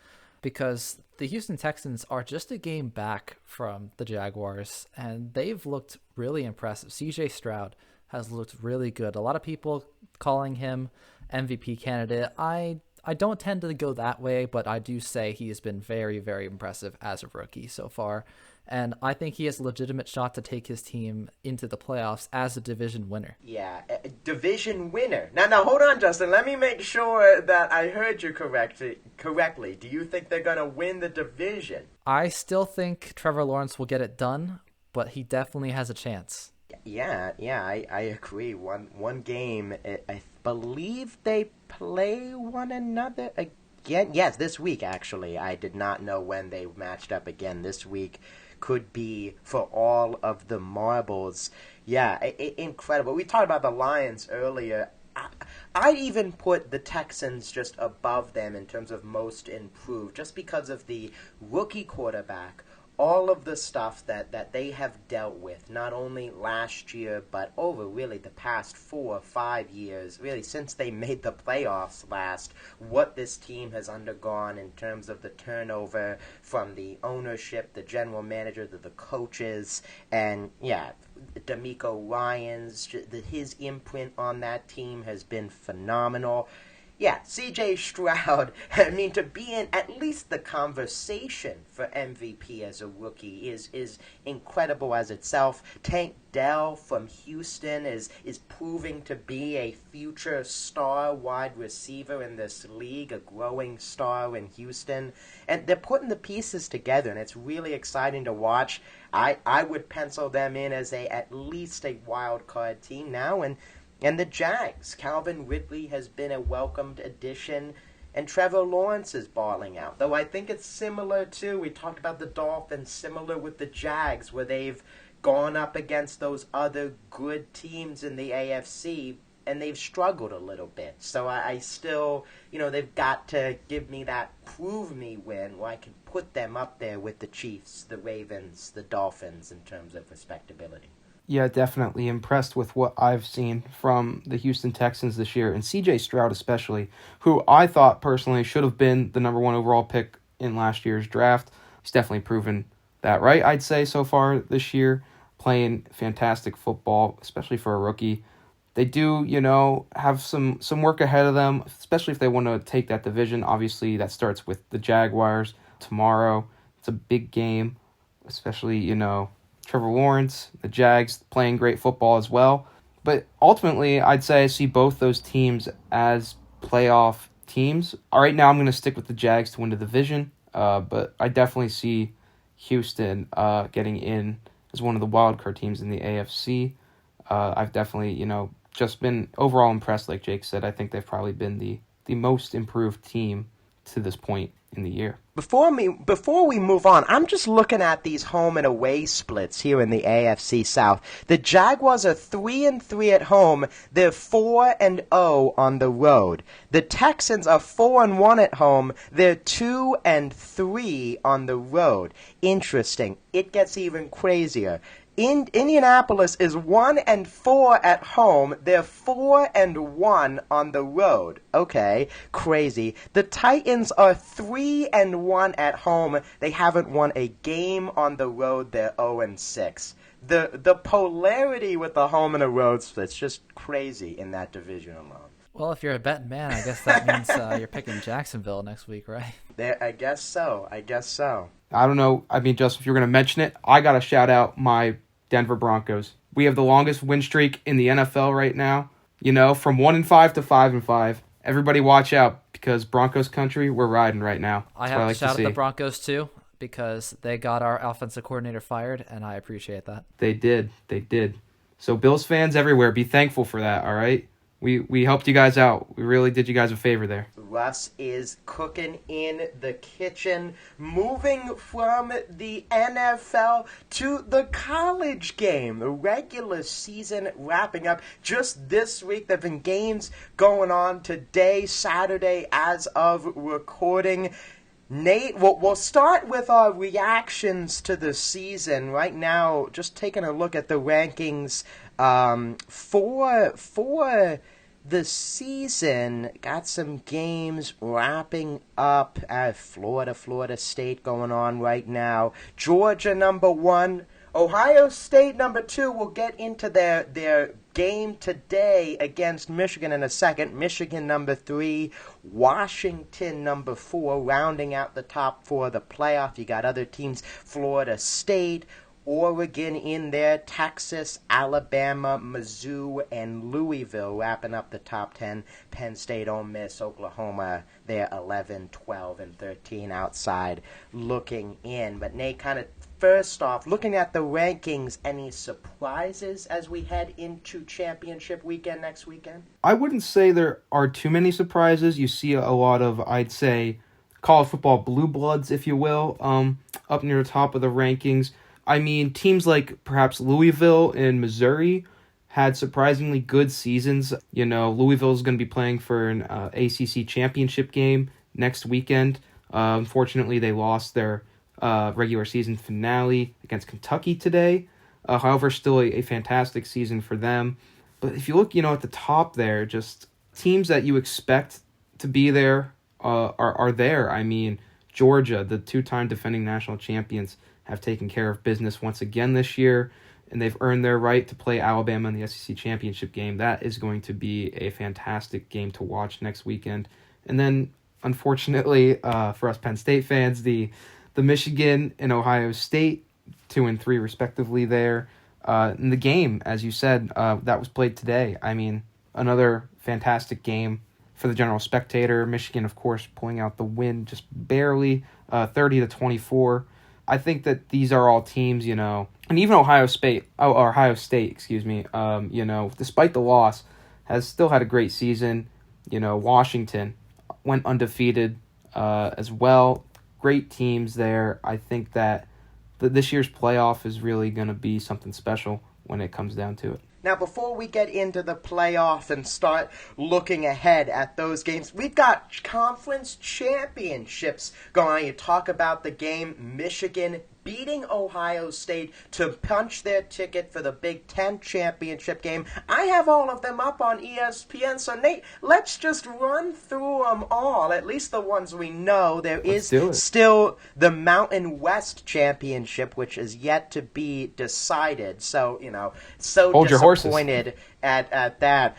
because the Houston Texans are just a game back from the Jaguars, and they've looked really impressive. CJ Stroud has looked really good. A lot of people calling him MVP candidate. I don't tend to go that way, but I do say he has been very, very impressive as a rookie so far. And I think he has a legitimate shot to take his team into the playoffs as a division winner. Yeah, a division winner. Now, hold on, Justin. Let me make sure that I heard you correctly. Do you think they're going to win the division? I still think Trevor Lawrence will get it done, but he definitely has a chance. Yeah, I agree. One game, I believe they play one another again. Yes, this week, actually. I did not know when they matched up again this week. Could be for all of the marbles. Yeah, incredible. We talked about the Lions earlier. I'd even put the Texans just above them in terms of most improved, just because of the rookie quarterback. All of the stuff that they have dealt with, not only last year, but over really the past 4 or 5 years, really since they made the playoffs last, what this team has undergone in terms of the turnover from the ownership, the general manager, the coaches, and yeah, D'Amico Ryans, his imprint on that team has been phenomenal. Yeah, C.J. Stroud, I mean, to be in at least the conversation for MVP as a rookie is incredible as itself. Tank Dell from Houston is proving to be a future star wide receiver in this league, a growing star in Houston. And they're putting the pieces together, and it's really exciting to watch. I would pencil them in as at least a wild card team now, and the Jags, Calvin Ridley has been a welcomed addition, and Trevor Lawrence is balling out. Though I think it's similar to, we talked about the Dolphins, similar with the Jags, where they've gone up against those other good teams in the AFC, and they've struggled a little bit. So I still, they've got to give me that prove me win where I can put them up there with the Chiefs, the Ravens, the Dolphins in terms of respectability. Yeah, definitely impressed with what I've seen from the Houston Texans this year, and CJ Stroud especially, who I thought personally should have been the number 1 overall pick in last year's draft. He's definitely proven that right, I'd say, so far this year, playing fantastic football, especially for a rookie. They do, have some work ahead of them, especially if they want to take that division. Obviously, that starts with the Jaguars tomorrow. It's a big game, especially, Trevor Lawrence, the Jags playing great football as well. But ultimately, I'd say I see both those teams as playoff teams. Right now, I'm going to stick with the Jags to win the division, but I definitely see Houston getting in as one of the wild card teams in the AFC. I've definitely, just been overall impressed, like Jake said. I think they've probably been the most improved team to this point in the year. Before we move on, I'm just looking at these home and away splits here in the AFC South. The Jaguars are 3-3 at home. They're 4-0 on the road. The Texans are 4-1 at home. They're 2-3 on the road. Interesting. It gets even crazier. Indianapolis is 1-4 at home. They're 4-1 on the road. Okay, crazy. The Titans are 3-1 at home. They haven't won a game on the road. They're 0-6. The polarity with the home and the road split's just crazy in that division alone. Well, if you're a betting man, I guess that means you're picking Jacksonville next week, right? I guess so. I don't know. I mean, Justin, if you're going to mention it, I got to shout out my Denver Broncos. We have the longest win streak in the NFL right now. You know, from 1-5 to 5-5. Everybody watch out, because Broncos country, we're riding right now. I have to shout out the Broncos too, because they got our offensive coordinator fired, and I appreciate that. They did. So Bills fans everywhere, be thankful for that, all right? We helped you guys out. We really did you guys a favor there. Russ is cooking in the kitchen. Moving from the NFL to the college game. The regular season wrapping up just this week. There have been games going on today, Saturday, as of recording. Nate, we'll start with our reactions to the season. Right now, just taking a look at the rankings for the season. Got some games wrapping up. Florida State going on right now. Georgia number 1. Ohio State number 2. We'll get into their game today against Michigan in a second. Michigan number 3. Washington number 4. Rounding out the top 4 of the playoff. You got other teams. Florida State, Oregon in there, Texas, Alabama, Mizzou, and Louisville wrapping up the top 10. Penn State, Ole Miss, Oklahoma, they're 11, 12, and 13 outside looking in. But Nate, kind of first off, looking at the rankings, any surprises as we head into championship weekend next weekend? I wouldn't say there are too many surprises. You see a lot of, I'd say, college football blue bloods, if you will, up near the top of the rankings. I mean, teams like perhaps Louisville and Missouri had surprisingly good seasons. You know, Louisville is going to be playing for an ACC championship game next weekend. Unfortunately, they lost their regular season finale against Kentucky today. However, still a fantastic season for them. But if you look, at the top there, just teams that you expect to be there are there. I mean, Georgia, the 2-time defending national champions, have taken care of business once again this year, and they've earned their right to play Alabama in the SEC championship game. That is going to be a fantastic game to watch next weekend. And then, unfortunately, for us Penn State fans, the Michigan and Ohio State, 2-3 respectively there. In the game, as you said, that was played today. I mean, another fantastic game for the general spectator. Michigan, of course, pulling out the win just barely, 30-24. I think that these are all teams, and even Ohio State, despite the loss, has still had a great season. Washington went undefeated as well. Great teams there. I think that this year's playoff is really going to be something special when it comes down to it. Now, before we get into the playoff and start looking ahead at those games, we've got conference championships going on. You talk about the game, Michigan beating Ohio State to punch their ticket for the Big Ten championship game. I have all of them up on ESPN. So, Nate, let's just run through them all, at least the ones we know. There is still the Mountain West championship, which is yet to be decided. So, Hold disappointed at that.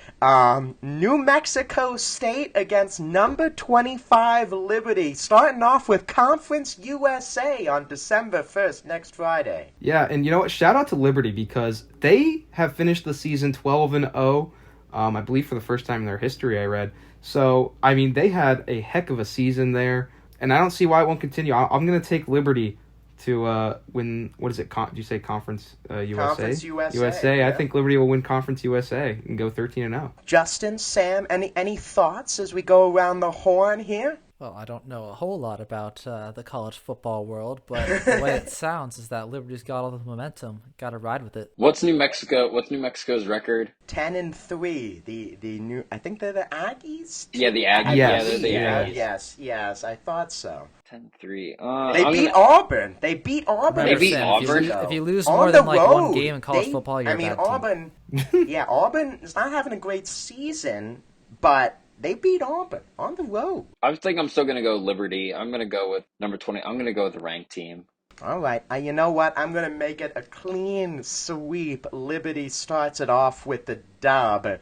New Mexico State against number 25 Liberty, starting off with Conference USA on December 1st, next Friday. Yeah, and you know what? Shout out to Liberty, because they have finished the season 12-0, I believe for the first time in their history, I read. So, I mean, they had a heck of a season there, and I don't see why it won't continue. I'm going to take Liberty to win, what is it, did you say Conference USA? Conference USA. Yeah. I think Liberty will win Conference USA and go 13-0. Justin, Sam, any thoughts as we go around the horn here? Well, I don't know a whole lot about the college football world, but the way it sounds is that Liberty's got all the momentum. Got to ride with it. What's New Mexico? What's New Mexico's record? 10-3. The new. I think they're the Aggies. Yeah, the I Aggies. Yes, Yeah, they're the believe. Aggies. Yes. I thought so. 10-3. They beat Auburn. They beat Auburn. They beat Sam, Auburn? If you lose On more the than like one road. game in college football, you're a bad team. Auburn. Yeah, Auburn is not having a great season, but they beat Auburn on the road. I think I'm still gonna go Liberty. I'm gonna go with number 20. I'm gonna go with the ranked team. All right. You know what? I'm going to make it a clean sweep. Liberty starts it off with the dub.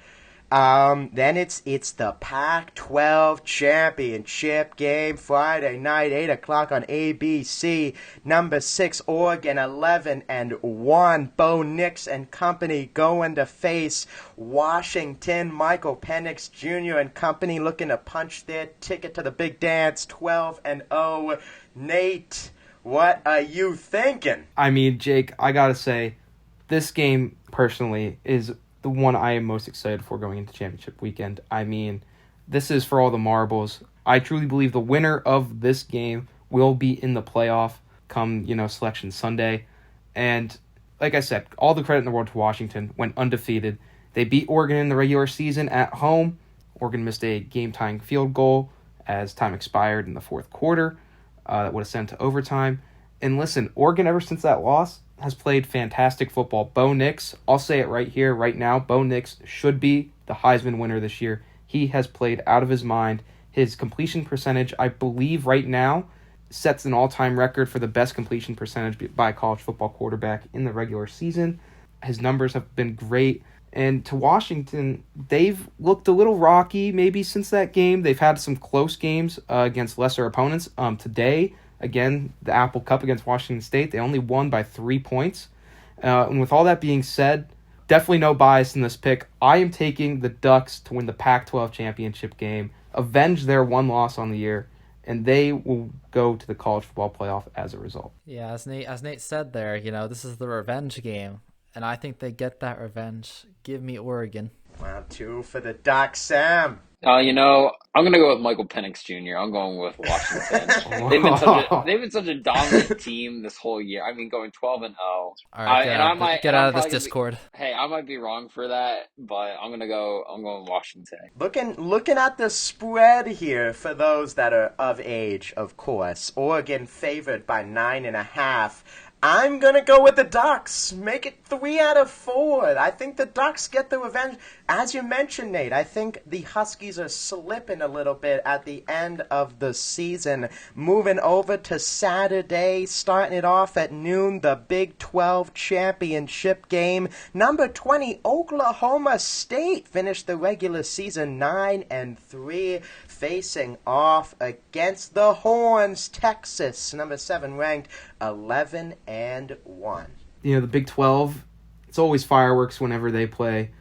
Then it's the Pac-12 championship game Friday night, 8 o'clock on ABC. Number 6, Oregon, 11-1. Bo Nix and company going to face Washington. Michael Penix Jr. and company looking to punch their ticket to the big dance, 12-0. Nate, what are you thinking? I mean, Jake, I gotta say, this game personally is the one I am most excited for going into championship weekend. I mean, this is for all the marbles. I truly believe the winner of this game will be in the playoff come, Selection Sunday. And like I said, all the credit in the world to Washington. Went undefeated. They beat Oregon in the regular season at home. Oregon missed a game-tying field goal as time expired in the fourth quarter. That would have sent to overtime. And listen, Oregon, ever since that loss, has played fantastic football. Bo Nix, I'll say it right here, right now, Bo Nix should be the Heisman winner this year. He has played out of his mind. His completion percentage, I believe right now, sets an all-time record for the best completion percentage by a college football quarterback in the regular season. His numbers have been great. And to Washington, they've looked a little rocky maybe since that game. They've had some close games against lesser opponents. Today, again, the Apple Cup against Washington State, they only won by 3 points. And with all that being said, definitely no bias in this pick. I am taking the Ducks to win the Pac-12 championship game, avenge their one loss on the year, and they will go to the college football playoff as a result. Yeah, as Nate said there, this is the revenge game, and I think they get that revenge. Give me Oregon. Round 2 for the Ducks, Sam. I'm gonna go with Michael Penix Jr. I'm going with Washington. They've been such a dominant team this whole year. I mean, going 12-0. All right, get out of this Discord. I might be wrong for that, but I'm going Washington. Looking at the spread here for those that are of age, of course. Oregon favored by 9.5. I'm going to go with the Ducks. Make it 3 out of 4. I think the Ducks get the revenge. As you mentioned, Nate, I think the Huskies are slipping a little bit at the end of the season. Moving over to Saturday, starting it off at noon, the Big 12 championship game. Number 20, Oklahoma State finished the regular season 9-3, facing off against the Horns, Texas, number 7 ranked, 11-1. The Big 12, it's always fireworks whenever they play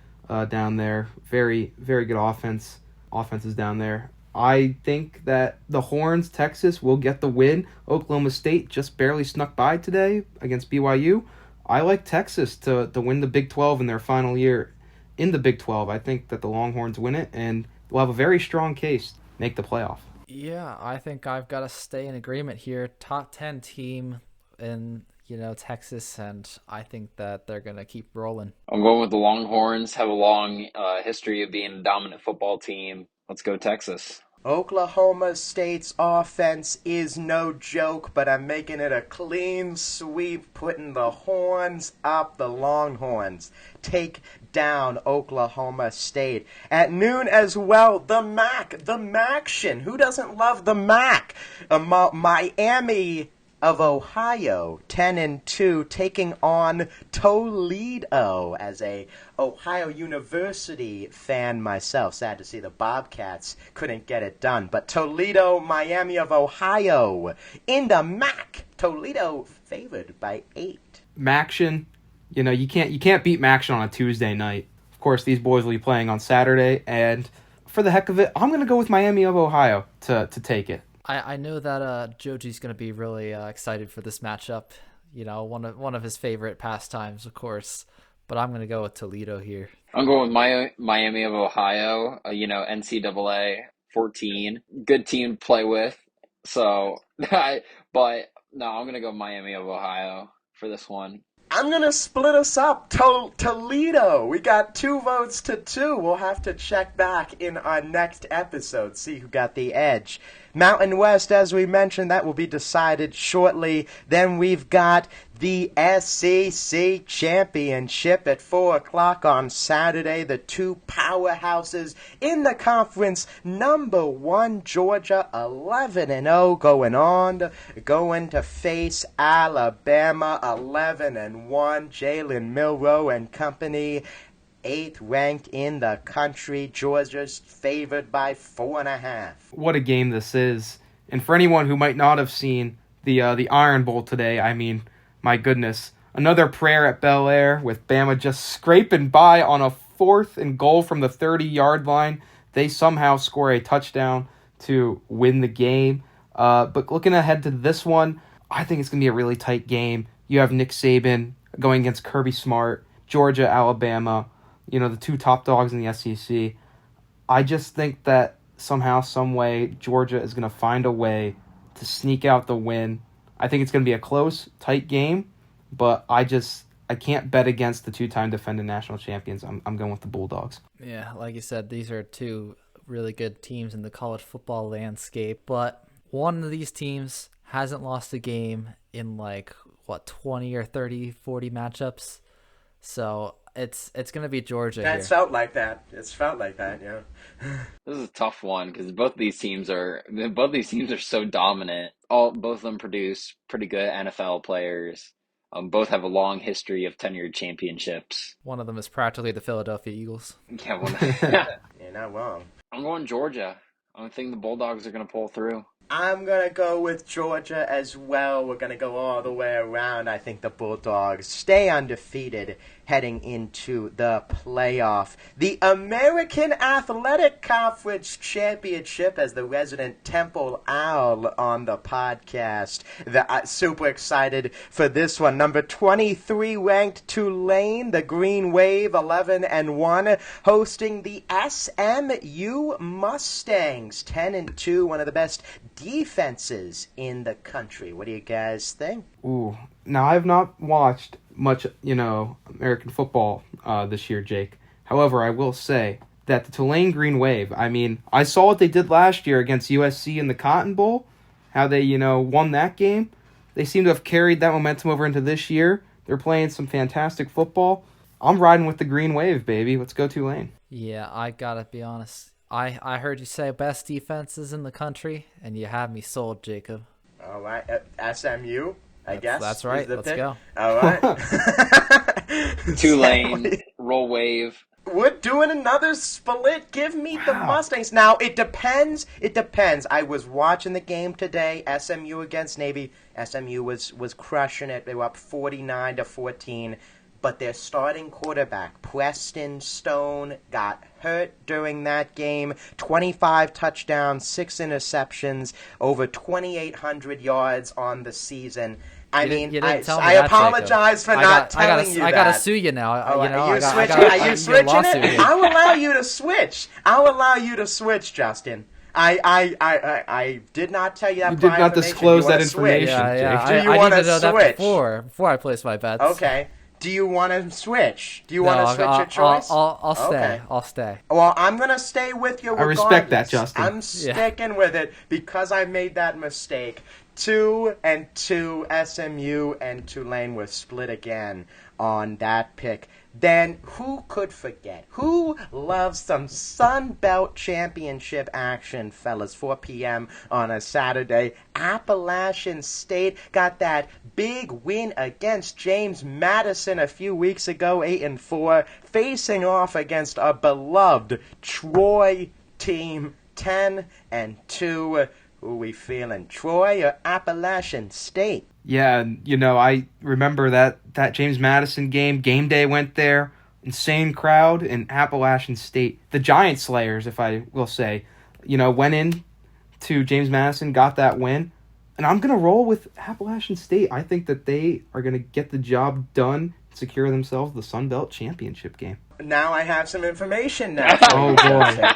down there. Very, very good offenses down there. I think that the Horns, Texas, will get the win. Oklahoma State just barely snuck by today against BYU. I like Texas to win the Big 12 in their final year in the Big 12. I think that the Longhorns win it, and they'll have a very strong case to make the playoff. Yeah, I think I've got to stay in agreement here. Top 10 team in Texas, and I think that they're going to keep rolling. I'm going with the Longhorns, have a long history of being a dominant football team. Let's go Texas. Oklahoma State's offense is no joke, but I'm making it a clean sweep, putting the horns up. The Longhorns take down Oklahoma State. At noon as well, the Maction. Who doesn't love the Mac? Miami of Ohio, 10-2, taking on Toledo. As a Ohio University fan myself, sad to see the Bobcats couldn't get it done. But Toledo, Miami of Ohio, in the MAC. Toledo favored by 8. Maction, you can't beat Maction on a Tuesday night. Of course, these boys will be playing on Saturday, and for the heck of it, I'm going to go with Miami of Ohio to take it. I know that Joji's going to be really excited for this matchup. One of his favorite pastimes, of course. But I'm going to go with Toledo here. I'm going with Miami of Ohio. NCAA 14. Good team to play with. So, but no, I'm going to go Miami of Ohio for this one. I'm going to split us up. Toledo. We got 2 votes to 2. We'll have to check back in our next episode, see who got the edge. Mountain West, as we mentioned, that will be decided shortly. Then we've got the SEC Championship at 4 o'clock on Saturday. The 2 powerhouses in the conference. Number 1, Georgia, 11-0, going to face Alabama, 11-1. Jalen Milroe and company, 8th ranked in the country. Georgia's favored by 4.5. What a game this is. And for anyone who might not have seen the Iron Bowl today, I mean, my goodness. Another prayer at Bel Air with Bama just scraping by on a 4th and goal from the 30-yard line. They somehow score a touchdown to win the game. But looking ahead to this one, I think it's going to be a really tight game. You have Nick Saban going against Kirby Smart, Georgia, Alabama, the 2 top dogs in the SEC. I just think that somehow, some way, Georgia is going to find a way to sneak out the win. I think it's going to be a close, tight game, but I can't bet against the 2-time defending national champions. I'm going with the Bulldogs. Yeah, like you said, these are 2 really good teams in the college football landscape, but one of these teams hasn't lost a game in 20 or 30, 40 matchups. So it's going to be Georgia here. It's felt like that, yeah. This is a tough one because both these teams are so dominant. Both of them produce pretty good NFL players. Both have a long history of tenured championships. One of them is practically the Philadelphia Eagles. Yeah, You're not wrong. I'm going Georgia. I think the Bulldogs are going to pull through. I'm going to go with Georgia as well. We're going to go all the way around. I think the Bulldogs stay undefeated heading into the playoff. The American Athletic Conference Championship as the resident Temple Owl on the podcast. Super excited for this one. Number 23 ranked Tulane, the Green Wave, 11-1, hosting the SMU Mustangs, 10-2, one of the best defenses in the country. What do you guys think? Ooh, now I've not watched much, American football this year, Jake. However, I will say that the Tulane Green Wave, I saw what they did last year against USC in the Cotton Bowl, how they, won that game. They seem to have carried that momentum over into this year. They're playing some fantastic football. I'm riding with the Green Wave, baby. Let's go Tulane. Yeah, I gotta be honest. I heard you say best defenses in the country, and you have me sold, Jacob. All right, SMU, I guess. That's right. Let's go. All right. Tulane, roll Wave. We're doing another split. Give me the Mustangs. Now, it depends. I was watching the game today, SMU against Navy. SMU was crushing it. They were up 49-14. But their starting quarterback, Preston Stone, got hurt during that game. 25 touchdowns, 6 interceptions, over 2,800 yards on the season. I apologize for not telling you that. I gotta sue you now. Are you switching it? I'll allow you to switch. Justin. I did not tell you that. You did not disclose that information. Yeah. Do you want to know switch? That before I place my bets. Okay. Do you want to switch? Do you want to switch your choice? I'll stay. Okay. I'll stay. Well, I'm going to stay with you regardless. I respect that, Justin. I'm sticking with it because I made that mistake. 2-2 SMU and Tulane were split again on that pick. Then who could forget? Who loves some Sun Belt Championship action, fellas? 4 p.m. on a Saturday. Appalachian State got that big win against James Madison a few weeks ago, 8-4, facing off against a beloved Troy team, 10-2. Who we feeling, Troy or Appalachian State? Yeah, I remember that James Madison game day went there. Insane crowd in Appalachian State. The Giant Slayers, if I will say, went in to James Madison, got that win. And I'm going to roll with Appalachian State. I think that they are going to get the job done, secure themselves the Sun Belt Championship game. Now I have some information now. Oh, boy.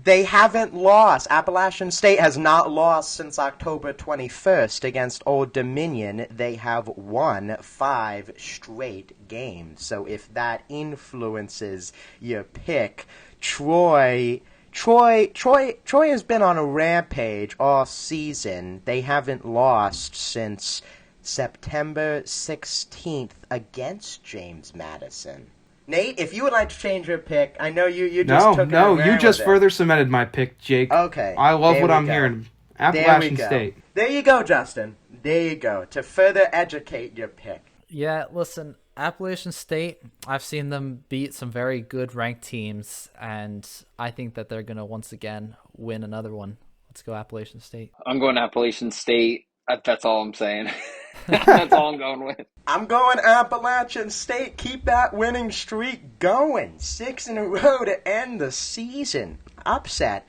They haven't lost. Appalachian State has not lost since October 21st against Old Dominion. They have won 5 straight games. So if that influences your pick, Troy has been on a rampage all season. They haven't lost since September 16th against James Madison. Nate, if you would like to change your pick, I know you just took it and ran you just with it. further cemented my pick, Jake. Okay. I love there what we I'm go. hearing. There we Appalachian go. State. There you go, Justin. There you go. To further educate your pick. Yeah, listen, Appalachian State, I've seen them beat some very good ranked teams, and I think that they're going to once again win another one. Let's go Appalachian State. I'm going Appalachian State. That's all I'm saying. That's all I'm going with. I'm going Appalachian State. Keep that winning streak going. 6 in a row to end the season. Upset.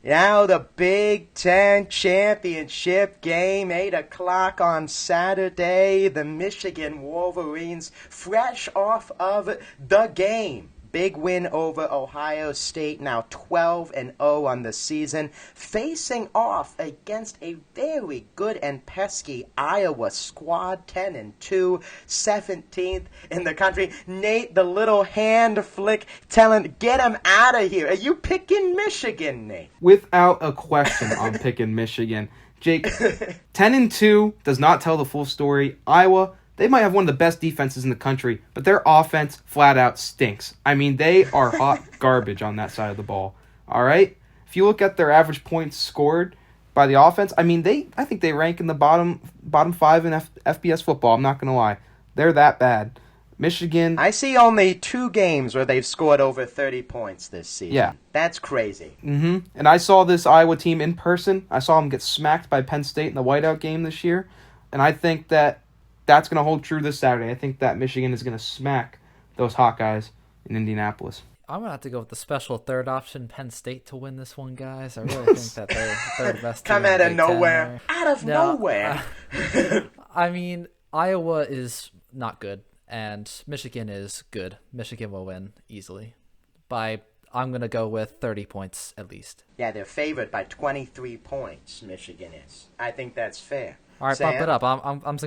Now the Big Ten Championship game, 8 o'clock on Saturday. The Michigan Wolverines, fresh off of the game. Big win over Ohio State, now 12-0 on the season, facing off against a very good and pesky Iowa squad, 10-2, 17th in the country. Nate, the little hand flick telling, get him out of here. Are you picking Michigan, Nate? Without a question, I'm picking Michigan. Jake, 10-2 does not tell the full story. Iowa, they might have one of the best defenses in the country, but their offense flat out stinks. I mean, they are hot garbage on that side of the ball. All right? If you look at their average points scored by the offense, I mean, I think they rank in the bottom 5 in FBS football. I'm not going to lie. They're that bad. Michigan. I see only 2 games where they've scored over 30 points this season. Yeah. That's crazy. And I saw this Iowa team in person. I saw them get smacked by Penn State in the whiteout game this year. And I think that's going to hold true this Saturday. I think that Michigan is going to smack those Hawkeyes in Indianapolis. I'm going to have to go with the special third option, Penn State, to win this one, guys. I really think that they're the best team Come in out the of Big Ten nowhere. there. Out of nowhere. I mean, Iowa is not good, and Michigan is good. Michigan will win easily. I'm going to go with 30 points at least. Yeah, they're favored by 23 points, Michigan is. I think that's fair. All right, Sam? bump it up. I'm going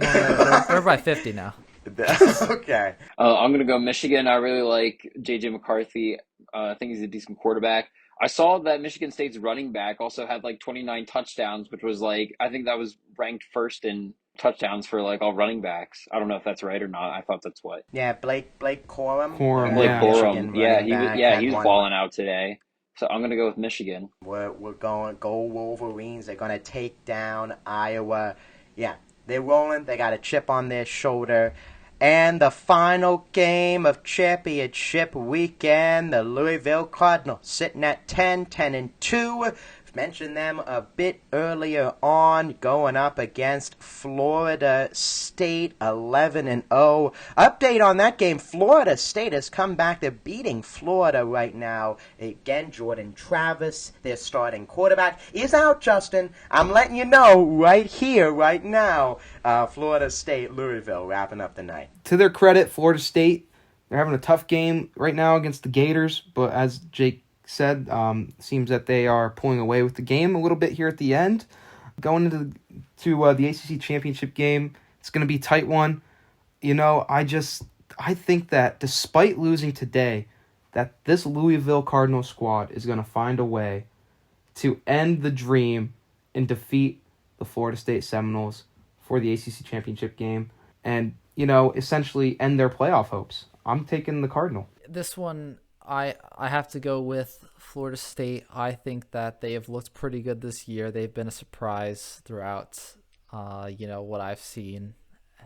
they're by 50 now. Okay. I'm going to go Michigan. I really like J.J. McCarthy. I think he's a decent quarterback. I saw that Michigan State's running back also had like 29 touchdowns, which was like, I think that was ranked first in touchdowns for like all running backs. I don't know if that's right or not. I thought that's what. Yeah, Blake Corum. Corum, Blake yeah. Corum. Yeah, he was one. balling out today. So I'm going to go with Michigan. We're going go Wolverines. They're going to take down Iowa. Yeah, they're rolling. They got a chip on their shoulder. And the final game of championship weekend, the Louisville Cardinals sitting at 10-2. Mentioned them a bit earlier on, going up against Florida State, 11-0. Update on that game, Florida State has come back. They're beating Florida right now. Again, Jordan Travis, their starting quarterback, is out, Justin. I'm letting you know right here, right now. Florida State, Louisville, wrapping up the night. To their credit, Florida State, they're having a tough game right now against the Gators, but as Jake said, seems that they are pulling away with the game a little bit here at the end. Going into the ACC championship game, it's going to be a tight one. You know, I think that despite losing today, that this Louisville Cardinals squad is going to find a way to end the dream and defeat the Florida State Seminoles for the ACC championship game and, you know, essentially end their playoff hopes. I'm taking the Cardinal. This one, I have to go with Florida State. I think that they have looked pretty good this year. They've been a surprise throughout, what I've seen.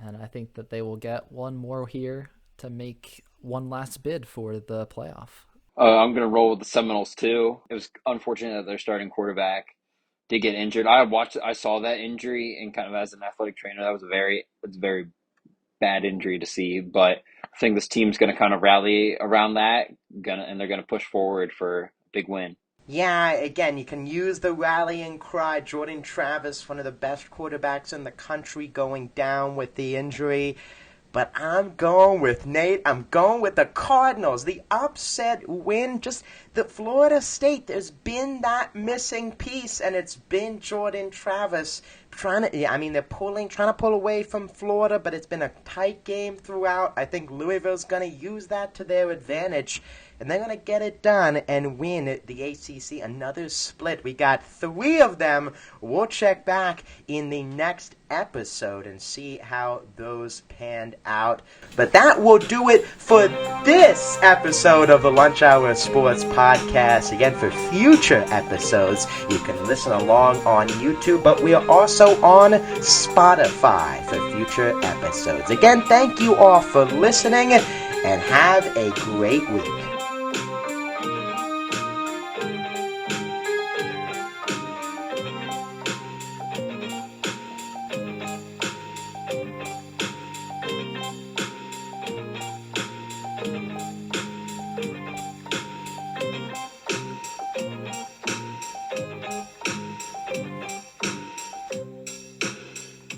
And I think that they will get one more here to make one last bid for the playoff. I'm going to roll with the Seminoles too. It was unfortunate that their starting quarterback did get injured. I saw that injury, and kind of as an athletic trainer, that was it's a very bad injury to see. But I think this team's going to kind of rally around that, and they're going to push forward for a big win. Yeah, again, you can use the rallying cry. Jordan Travis, one of the best quarterbacks in the country, going down with the injury. but I'm going with Nate. I'm going with the Cardinals. The upset win. Just the Florida State. There's been that missing piece, and it's been Jordan Travis trying to pull away from Florida, but it's been a tight game throughout. I think Louisville's going to use that to their advantage, and they're going to get it done and win the ACC. Another split. We got 3 of them. We'll check back in the next episode and see how those panned out. But that will do it for this episode of the Lunch Hour Sports Podcast. Again, for future episodes, you can listen along on YouTube, but we are also on Spotify for future episodes. Again, thank you all for listening, and have a great week.